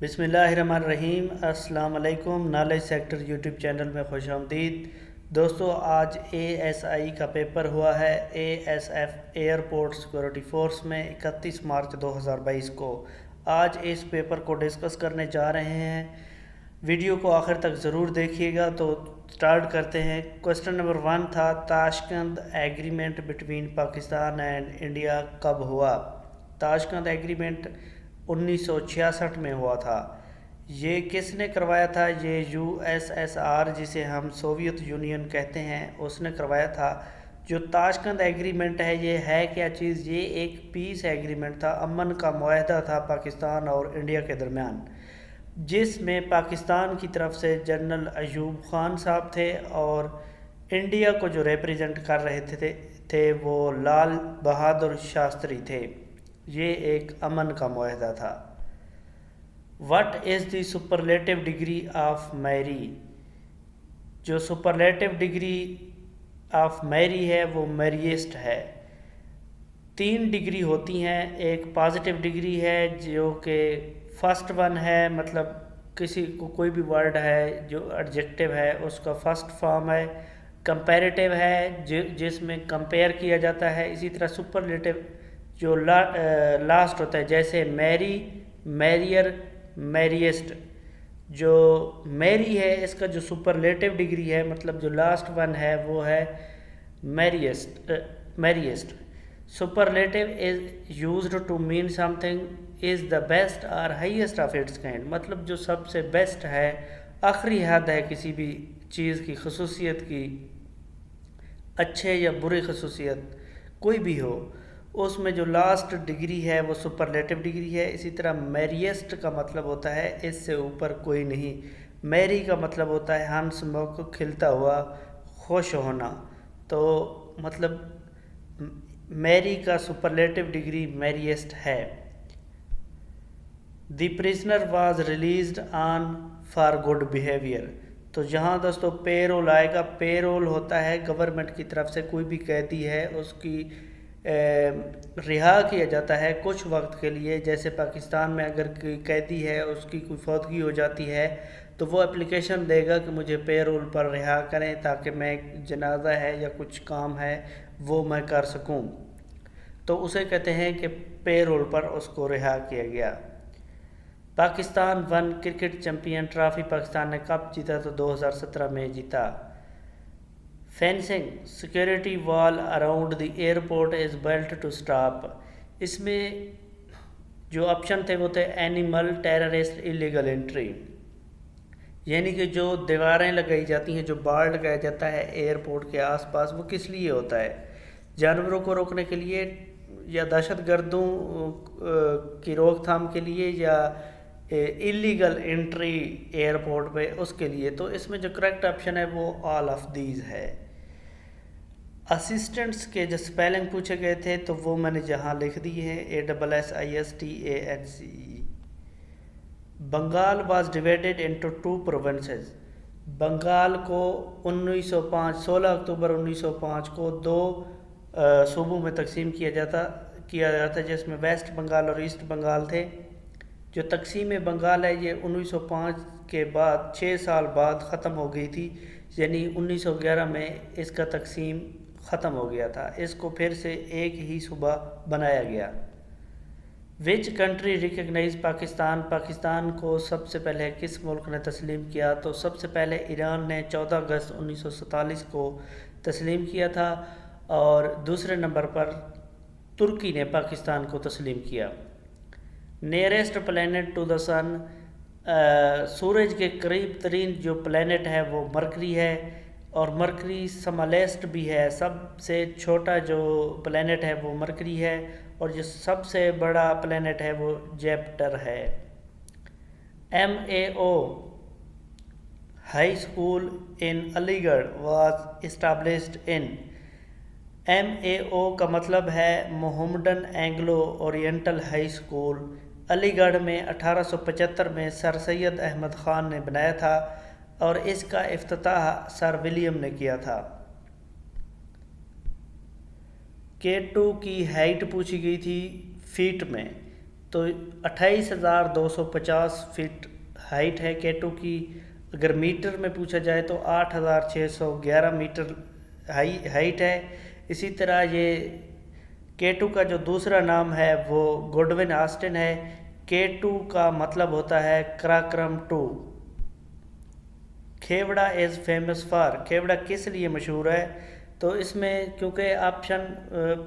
بسم اللہ الرحمن الرحیم۔ السلام علیکم۔ نالج سیکٹر یوٹیوب چینل میں خوش آمدید دوستو۔ آج ASI کا پیپر ہوا ہے ASF ایئرپورٹ سیکورٹی فورس میں 31 مارچ 2022 کو۔ آج اس پیپر کو ڈسکس کرنے جا رہے ہیں، ویڈیو کو آخر تک ضرور دیکھیے گا۔ تو سٹارٹ کرتے ہیں۔ کوسچن نمبر 1 تھا Tashkent agreement between Pakistan and India کب ہوا؟ تاشکند ایگریمنٹ 1966 میں ہوا تھا۔ یہ کس نے کروایا تھا؟ یہ USSR جسے ہم سوویت یونین کہتے ہیں اس نے کروایا تھا۔ جو تاشکند ایگریمنٹ ہے یہ ہے کیا چیز؟ یہ ایک پیس ایگریمنٹ تھا، امن کا معاہدہ تھا پاکستان اور انڈیا کے درمیان، جس میں پاکستان کی طرف سے جنرل ایوب خان صاحب تھے اور انڈیا کو جو ریپریزنٹ کر رہے تھے وہ لال بہادر شاستری تھے۔ یہ ایک امن کا معاہدہ تھا۔ What is the superlative degree of میری؟ جو سپرلیٹو ڈگری آف میری ہے وہ میریسٹ ہے۔ 3 ڈگری ہوتی ہیں، ایک پازیٹیو ڈگری ہے جو کہ فرسٹ ون ہے، مطلب کسی کو کوئی بھی ورڈ ہے جو ایڈجیکٹیو ہے اس کا فرسٹ فارم ہے۔ کمپیریٹیو ہے جس میں کمپیئر کیا جاتا ہے۔ اسی طرح سپرلیٹو جو لاسٹ ہوتا ہے، جیسے میری، میریئر، میریسٹ۔ جو میری ہے اس کا جو سپرلیٹو ڈگری ہے، مطلب جو لاسٹ ون ہے وہ ہے merest. Superlative is used to mean something is the best اور ہائیسٹ آف اٹس کائنڈ، مطلب جو سب سے بیسٹ ہے، آخری حد ہے کسی بھی چیز کی، خصوصیت کی، اچھے یا برے خصوصیت کوئی بھی ہو، اس میں جو لاسٹ ڈگری ہے وہ سپرلیٹو ڈگری ہے۔ اسی طرح میریسٹ کا مطلب ہوتا ہے اس سے اوپر کوئی نہیں۔ میری کا مطلب ہوتا ہے ہنس مخ، کھلتا ہوا، خوش ہونا۔ تو مطلب میری کا سپرلیٹو ڈگری میریسٹ ہے۔ The prisoner was released on for good behaviour. تو جہاں دوستو پے رول آئے گا، پے رول ہوتا ہے گورنمنٹ کی طرف سے کوئی بھی قیدی ہے اس کی رہا کیا جاتا ہے کچھ وقت کے لیے۔ جیسے پاکستان میں اگر کوئی قیدی ہے اس کی کوئی فوتگی ہو جاتی ہے تو وہ اپلیکیشن دے گا کہ مجھے پے رول پر رہا کریں تاکہ میں جنازہ ہے یا کچھ کام ہے وہ میں کر سکوں، تو اسے کہتے ہیں کہ پے رول پر اس کو رہا کیا گیا۔ Pakistan won cricket champion trophy Pakistan نے کب جیتا؟ تو 2017 میں جیتا۔ Fencing security wall around the airport is built to stop. اس میں جو آپشن تھے وہ تھے اینیمل، ٹیررسٹ، ایلیگل انٹری، یعنی کہ جو دیواریں لگائی جاتی ہیں، جو بار لگایا جاتا ہے ایئرپورٹ کے آس پاس، وہ کس لیے ہوتا ہے؟ جانوروں کو روکنے کے لیے، یا دہشت گردوں کی روک تھام کے لیے، یا ایلیگل انٹری ایئرپورٹ پہ اس کے لیے؟ تو اس میں جو کریکٹ آپشن ہے وہ آل آف دیز ہے۔ اسسٹنٹس کے جو سپیلنگ پوچھے گئے تھے تو وہ میں نے جہاں لکھ دی ہے ASSISTANCE۔ Bengal was divided into 2 provinces. Bengal کو 16 اکتوبر 1905 کو 2 صوبوں میں تقسیم کیا جاتا جس میں ویسٹ بنگال اور ایسٹ بنگال تھے۔ جو تقسیم بنگال ہے یہ 1905 کے بعد 6 سال بعد ختم ہو گئی تھی، یعنی 1911 میں اس کا تقسیم ختم ہو گیا تھا۔ اس کو پھر سے ایک ہی صوبہ بنایا گیا۔ Which country recognise Pakistan? Pakistan کو سب سے پہلے کس ملک نے تسلیم کیا؟ تو سب سے پہلے ایران نے 14 اگست 1947 کو تسلیم کیا تھا، اور دوسرے نمبر پر ترکی نے پاکستان کو تسلیم کیا۔ نیئرسٹ پلینٹ ٹو دا سن؟ سورج کے قریب ترین جو پلینٹ ہے وہ مرکری ہے، اور مرکری سمالسٹ بھی ہے۔ سب سے چھوٹا جو پلینٹ ہے وہ مرکری ہے، اور جو سب سے بڑا پلینٹ ہے وہ جیپٹر ہے۔ MAO high school in Aligarh was established in. MAO کا مطلب ہے Mohammedan Anglo Oriental high school. Aligarh میں 1875 میں سر سید احمد خان نے بنایا تھا، اور اس کا افتتاح سر ولیم نے کیا تھا۔ K2 کی ہائٹ پوچھی گئی تھی فیٹ میں، تو 28,250 فٹ ہائٹ ہے K2 کی. اگر میٹر میں پوچھا جائے تو 8,611 میٹر ہائٹ ہے. اسی طرح یہ K2 کا جو دوسرا نام ہے وہ گوڈون آسٹن ہے. K2 کا مطلب ہوتا ہے کراکرم 2. کھیوڑا از فیمس فار. کھیوڑا کس لیے مشہور ہے؟ تو اس میں کیونکہ آپشن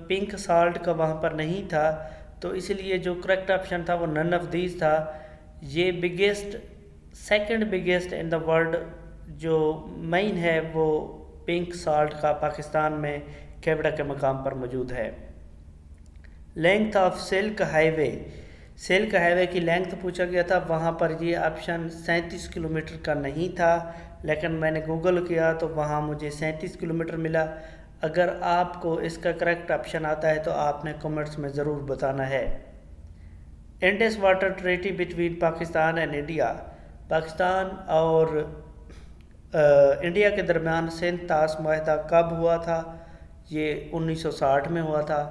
پنک سالٹ کا وہاں پر نہیں تھا تو اس لیے جو کریکٹ آپشن تھا وہ نن آف دیز تھا. یہ second biggest in the world جو مین ہے وہ پنک سالٹ کا پاکستان میں کھیوڑا کے مقام پر موجود ہے. Length of silk highway. Silk highway کی لینگتھ پوچھا گیا تھا. وہاں پر یہ آپشن 37 کلومیٹر کا نہیں تھا لیکن میں نے گوگل کیا تو وہاں مجھے 37 کلومیٹر ملا. اگر آپ کو اس کا کریکٹ آپشن آتا ہے تو آپ نے کمنٹس میں ضرور بتانا ہے. Indus water treaty between Pakistan and India. Pakistan اور انڈیا کے درمیان سندھ طاس معاہدہ کب ہوا تھا؟ یہ 1960 میں ہوا تھا.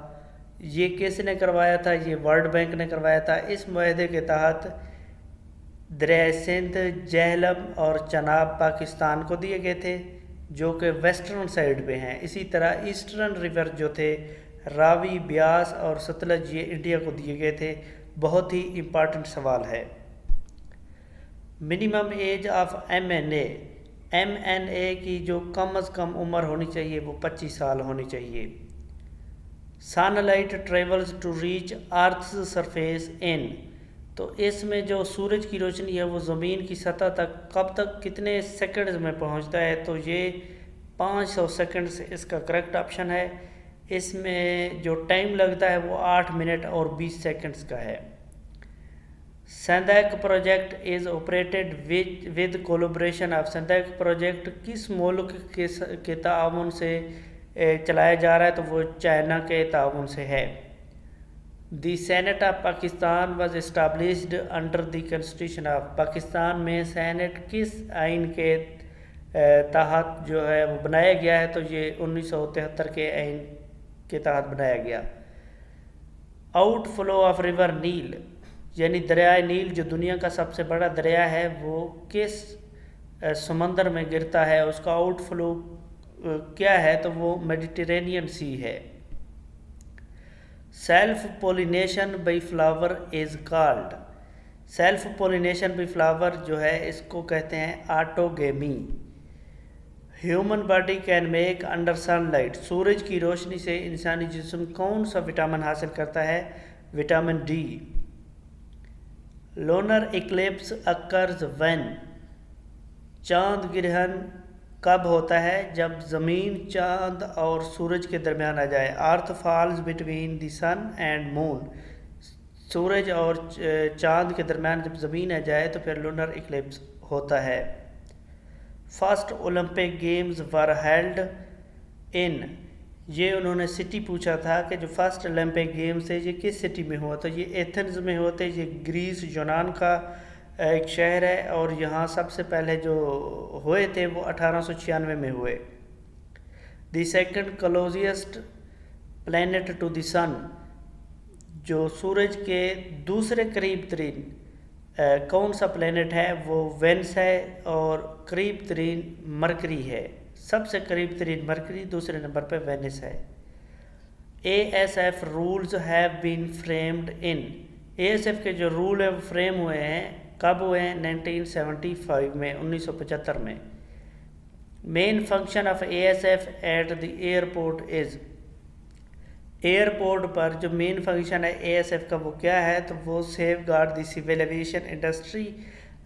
یہ کس نے کروایا تھا؟ یہ ورلڈ بینک نے کروایا تھا. اس معاہدے کے تحت دریائے سندھ، جہلم اور چناب پاکستان کو دیے گئے تھے جو کہ ویسٹرن سائڈ پہ ہیں. اسی طرح ایسٹرن ریور جو تھے راوی، بیاس اور ستلج یہ انڈیا کو دیے گئے تھے. بہت ہی امپارٹنٹ سوال ہے. منیمم ایج آف M&A کی جو کم از کم عمر ہونی چاہیے وہ 25 سال ہونی چاہیے. Sunlight travels to reach earth's surface in. تو اس میں جو سورج کی روشنی ہے وہ زمین کی سطح تک کتنے سیکنڈز میں پہنچتا ہے؟ تو یہ 500 سیکنڈ سے اس کا کریکٹ آپشن ہے. اس میں جو ٹائم لگتا ہے وہ 8 منٹ اور 20 سیکنڈز کا ہے. Saindak project is operated with collaboration of. Saindak project کس ملک کے تعاون سے چلایا جا رہا ہے؟ تو وہ چائنا کے تعاون سے ہے. The senate of Pakistan was established under the constitution of. Pakistan میں سینٹ کس آئین کے تحت جو ہے وہ بنایا گیا ہے؟ تو یہ 1973 کے آئین کے تحت بنایا گیا. آؤٹ فلو آف ریور نیل یعنی دریائے نیل جو دنیا کا سب سے بڑا دریا ہے وہ کس سمندر میں گرتا ہے؟ اس کا آؤٹ فلو کیا ہے؟ تو وہ میڈیٹرینین سی ہے. Self pollination by flower is called. Self pollination by flower جو ہے اس کو کہتے ہیں autogamy. Human body can make under sunlight. سورج کی روشنی سے انسانی جسم کون سا وٹامن حاصل کرتا ہے؟ Vitamin D. Lunar eclipse occurs when. چاند گرہن کب ہوتا ہے؟ جب زمین چاند اور سورج کے درمیان آ جائے. Earth falls between the sun and moon. سورج اور چاند کے درمیان جب زمین آ جائے تو پھر لونر ایکلپس ہوتا ہے. First Olympic games were held in. یہ انہوں نے سٹی پوچھا تھا کہ جو فرسٹ اولمپک گیمز ہے یہ کس سٹی میں ہوا؟ تو یہ ایتھنز میں ہوتے. یہ گریس یونان کا ایک شہر ہے اور یہاں سب سے پہلے جو ہوئے تھے وہ 1896 میں ہوئے. The second closest planet to the sun. جو سورج کے دوسرے قریب ترین کون سا پلینٹ ہے؟ وہ وینس ہے اور قریب ترین مرکری ہے. سب سے قریب ترین مرکری، دوسرے نمبر پہ وینس ہے. ASF rules have been framed in. ASF کے جو رول ہیں وہ فریم ہوئے ہیں. کب ہوئے ہیں؟ 1975 میں، 1975 میں. Main function of ASF at the airport is. Airport پر جو مین فنکشن ہے ASF کا وہ کیا ہے؟ تو وہ سیف گارڈ دی سول ایویشن انڈسٹری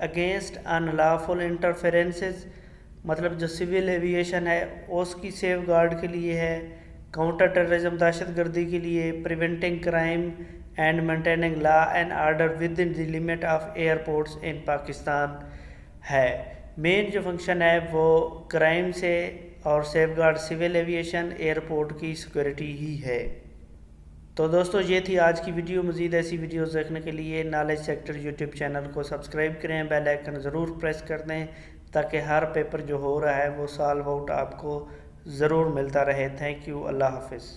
اگینسٹ ان لافل انٹرفیرنسز. مطلب جو سول ایویشن ہے اس کی سیف گارڈ کے لیے ہے. کاؤنٹر ٹیررزم دہشت گردی کے لیے. Preventing crime and maintaining law and order within the limit of airports in Pakistan ہے. مین جو فنکشن ہے وہ کرائم سے اور safeguard civil aviation airport کی سیکورٹی ہی ہے. تو دوستو یہ تھی آج کی ویڈیو. مزید ایسی ویڈیوز دیکھنے کے لیے نالج سیکٹر یوٹیوب چینل کو سبسکرائب کریں. بیل آئیکن ضرور پریس کر دیں تاکہ ہر پیپر جو ہو رہا ہے وہ سالو آؤٹ آپ کو ضرور ملتا رہے. Thank you. اللہ حافظ.